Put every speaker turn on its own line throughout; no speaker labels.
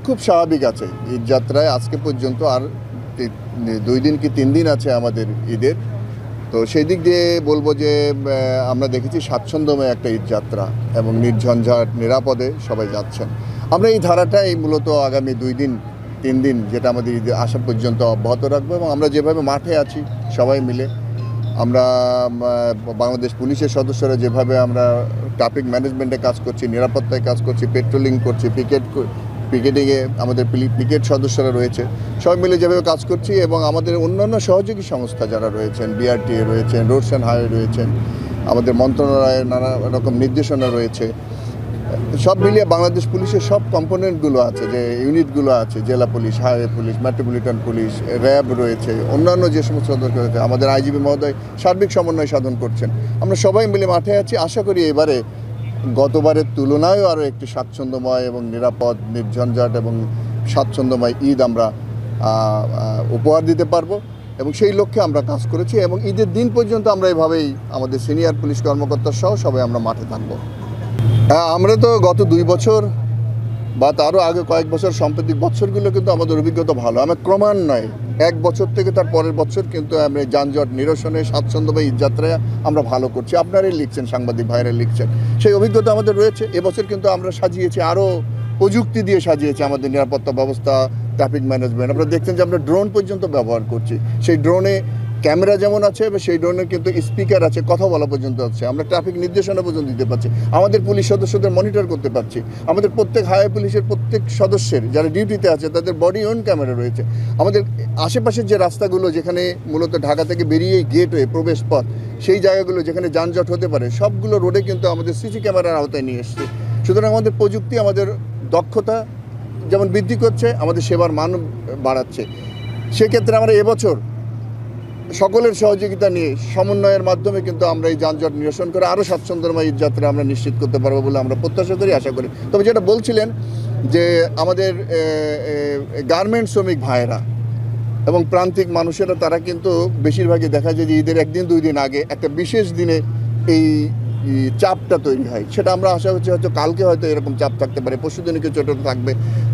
খুব স্বাভাবিক আছে। ঈদ যাত্রায় আজকে পর্যন্ত আর 2 দিন কি 3 দিন আছে আমাদের ঈদের। তো সেই দিক দিয়ে বলবো যে আমরা দেখেছি স্বাচ্ছন্দ্যময় একটা ঈদ যাত্রা এবং নির্ঝঞ্ঝাট নিরাপদে সবাই যাচ্ছেন। আমরা এই ধারাটাই মূলত আগামী 2 দিন 3 দিন যেটা আমাদের ঈদ আসা পর্যন্ত অব্যাহত রাখবো এবং আমরা যেভাবে মাঠে আছি সবাই মিলে আমরা বাংলাদেশ পুলিশের সদস্যরা যেভাবে আমরা ট্রাফিক ম্যানেজমেন্টে কাজ করছি, নিরাপত্তায় কাজ করছি, পেট্রোলিং করছি, পিকেটিংয়ে আমাদের পিকেট সদস্যরা রয়েছে, সবাই মিলে যেভাবে কাজ করছি এবং আমাদের অন্যান্য সহযোগী সংস্থা যারা রয়েছেন, বিআরটিএ রয়েছেন, রোডস অ্যান্ড হাইওয়ে রয়েছেন, আমাদের মন্ত্রণালয়ের নানা রকম নির্দেশনা রয়েছে, সব মিলিয়ে বাংলাদেশ পুলিশের সব কম্পোনেন্টগুলো আছে, যে ইউনিটগুলো আছে, জেলা police, highway police, metropolitan police, RAB রয়েছে, অন্যান্য যে সমস্ত সদস্য রয়েছে, আমাদের আইজিপি মহোদয় সার্বিক সমন্বয় সাধন করছেন। আমরা সবাই মিলে মাঠে আছি। আশা করি এবারে গতবারের তুলনায়ও আরও একটি স্বাচ্ছন্দ্যময় এবং নিরাপদ, নির্ঝঞ্ঝাট এবং স্বাচ্ছন্দ্যময় ঈদ আমরা উপহার দিতে পারবো এবং সেই লক্ষ্যে আমরা কাজ করেছি এবং ঈদের দিন পর্যন্ত আমরা এভাবেই আমাদের সিনিয়র পুলিশ কর্মকর্তা সহ সবাই আমরা মাঠে থাকবো। আমরা তো গত 2 বছর বা তারও আগে কয়েক বছর সাম্প্রতিক বছরগুলো কিন্তু আমাদের অভিজ্ঞতা ভালো। আমরা ক্রমান্বয়ে 1 বছর থেকে তার পরের বছর কিন্তু আমরা যানজট নিরসনে স্বাচ্ছন্দ্যময় ঈদ যাত্রায় আমরা ভালো করছি। আপনারাই লিখছেন, সাংবাদিক ভাইরা লিখছেন, সেই অভিজ্ঞতা আমাদের রয়েছে। এবছর কিন্তু আমরা সাজিয়েছি, আরও প্রযুক্তি দিয়ে সাজিয়েছি আমাদের নিরাপত্তা ব্যবস্থা, ট্রাফিক ম্যানেজমেন্ট। আপনারা দেখছেন যে আমরা ড্রোন পর্যন্ত ব্যবহার করছি। সেই ড্রোনে ক্যামেরা যেমন আছে সেই ড্রোনে কিন্তু স্পিকার আছে, কথা বলা পর্যন্ত আছে। আমরা ট্রাফিক নির্দেশনা পর্যন্ত দিতে পারছি, আমাদের পুলিশ সদস্যদের মনিটর করতে পারছি। আমাদের প্রত্যেক হাইওয়ে পুলিশের প্রত্যেক সদস্যের যারা ডিউটিতে আছে তাদের বডি অন ক্যামেরা রয়েছে। আমাদের আশেপাশের যে রাস্তাগুলো যেখানে মূলত ঢাকা থেকে বেরিয়েই গেটওয়ে প্রবেশ পথ, সেই জায়গাগুলো যেখানে যানজট হতে পারে সবগুলো রোডে কিন্তু আমাদের সিসি ক্যামেরার আওতায় নিয়ে এসছে। সুতরাং আমাদের প্রযুক্তি আমাদের দক্ষতা যেমন বৃদ্ধি করছে, আমাদের সেবার মান বাড়াচ্ছে। সেক্ষেত্রে আমরা এবছর সকলের সহযোগিতা নিয়ে সমন্বয়ের মাধ্যমে কিন্তু আমরা এই যানজট নিরসন করে আরও স্বাচ্ছন্দ্যময় ঈদ যাত্রা আমরা নিশ্চিত করতে পারবো বলে আমরা প্রত্যাশা করি, আশা করি। তবে যেটা বলছিলেন যে আমাদের গার্মেন্ট শ্রমিক ভাইয়েরা এবং প্রান্তিক মানুষেরা তারা কিন্তু বেশিরভাগই দেখা যায় যে ঈদের 1 দিন 2 দিন আগে একটা বিশেষ দিনে এই চাপটা তৈরি হয়। সেটা আমরা আশা করছি হয়তো কালকে হয়তো এরকম চাপ থাকতে পারে, পরশু দিনে কিছু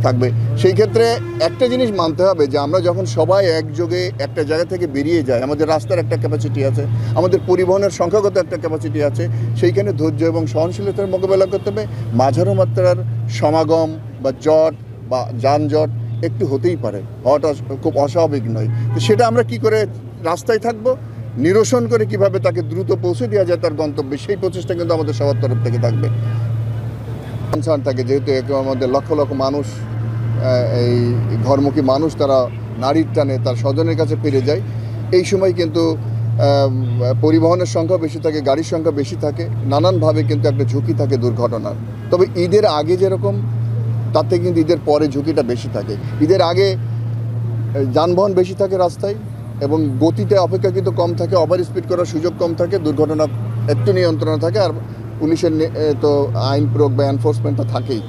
থাকবে। সেই ক্ষেত্রে একটা জিনিস মানতে হবে যে আমরা যখন সবাই একযোগে একটা জায়গা থেকে বেরিয়ে যাই, আমাদের রাস্তার একটা ক্যাপাসিটি আছে, আমাদের পরিবহনের সংখ্যাগত একটা ক্যাপাসিটি আছে, সেইখানে ধৈর্য এবং সহনশীলতার মোকাবেলা করতে হবে। মাঝারো মাত্রার সমাগম বা জট বা যানজট একটু হতেই পারে, হওয়াটা খুব অস্বাভাবিক নয়। তো সেটা আমরা কি করে রাস্তায় থাকবো, নিরসন করে কিভাবে তাকে দ্রুত পৌঁছে দেওয়া যায় তার গন্তব্যে, সেই প্রচেষ্টা কিন্তু আমাদের সবার তরফ থেকে থাকবে। কনসার্ন থাকে যেহেতু আমাদের লক্ষ লক্ষ মানুষ, এই ঘরমুখী মানুষ, তারা নারীর টানে তার স্বজনের কাছে ফিরে যায়। এই সময় কিন্তু পরিবহনের সংখ্যা বেশি থাকে, গাড়ির সংখ্যা বেশি থাকে, নানানভাবে কিন্তু একটা ঝুঁকি থাকে দুর্ঘটনার। তবে ঈদের আগে যেরকম, তাতে কিন্তু ঈদের পরে ঝুঁকিটা বেশি থাকে। ঈদের আগে যানবাহন বেশি থাকে রাস্তায় এবং গতিতে অপেক্ষাকৃত কম থাকে, ওভার স্পিড করার সুযোগ কম থাকে, দুর্ঘটনা একটু নিয়ন্ত্রণে থাকে, আর পুলিশের তো আইন প্রয়োগ বা এনফোর্সমেন্টটা থাকেই।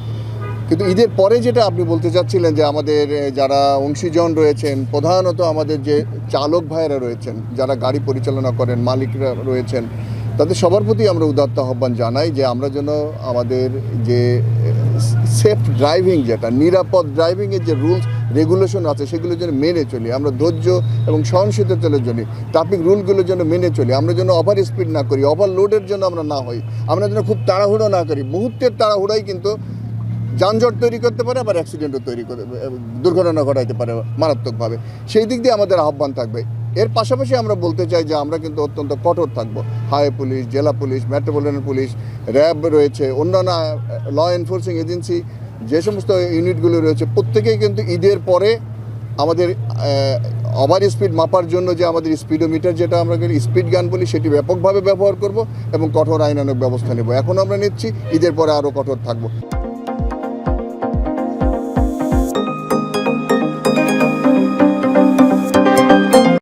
কিন্তু ঈদের পরে যেটা আপনি বলতে চাচ্ছিলেন যে আমাদের যারা অংশীজন রয়েছেন, প্রধানত আমাদের যে চালক ভাইয়েরা রয়েছেন, যারা গাড়ি পরিচালনা করেন, মালিকরা রয়েছেন, তাদের সবার প্রতি আমরা উদাত্ত আহ্বান জানাই যে আমরা যেন আমাদের যে সেফ ড্রাইভিং, যেটা নিরাপদ ড্রাইভিংয়ের যে রুলস রেগুলেশন আছে সেগুলো যেন মেনে চলি। আমরা ধৈর্য এবং সহনশীলতার জন্য ট্রাফিক রুলগুলো যেন মেনে চলি। আমরা যেন ওভার স্পিড না করি, ওভারলোডের জন্য আমরা না হই, আমরা যেন খুব তাড়াহুড়ো না করি। মুহূর্তের তাড়াহুড়াই কিন্তু যানজট তৈরি করতে পারে, আবার অ্যাক্সিডেন্টও তৈরি করে, দুর্ঘটনা ঘটাইতে পারে মারাত্মকভাবে। সেই দিক দিয়ে আমাদের আহ্বান থাকবে। এর পাশাপাশি আমরা বলতে চাই যে আমরা কিন্তু অত্যন্ত কঠোর থাকবো। হাইওয়ে পুলিশ, জেলা পুলিশ, মেট্রোপলিটন পুলিশ, র্যাব রয়েছে, অন্যান্য ল এনফোর্সিং এজেন্সি যে সমস্ত ইউনিটগুলো রয়েছে, প্রত্যেকেই কিন্তু ঈদের পরে আমাদের ওভার স্পিড মাপার জন্য যে আমাদের স্পিডোমিটার, যেটা আমরা স্পিড গান বলি, সেটি ব্যাপকভাবে ব্যবহার করব এবং কঠোর আইনানুগ ব্যবস্থা নেব। এখন আমরা নিচ্ছি, ঈদের পরে আরও কঠোর থাকবো।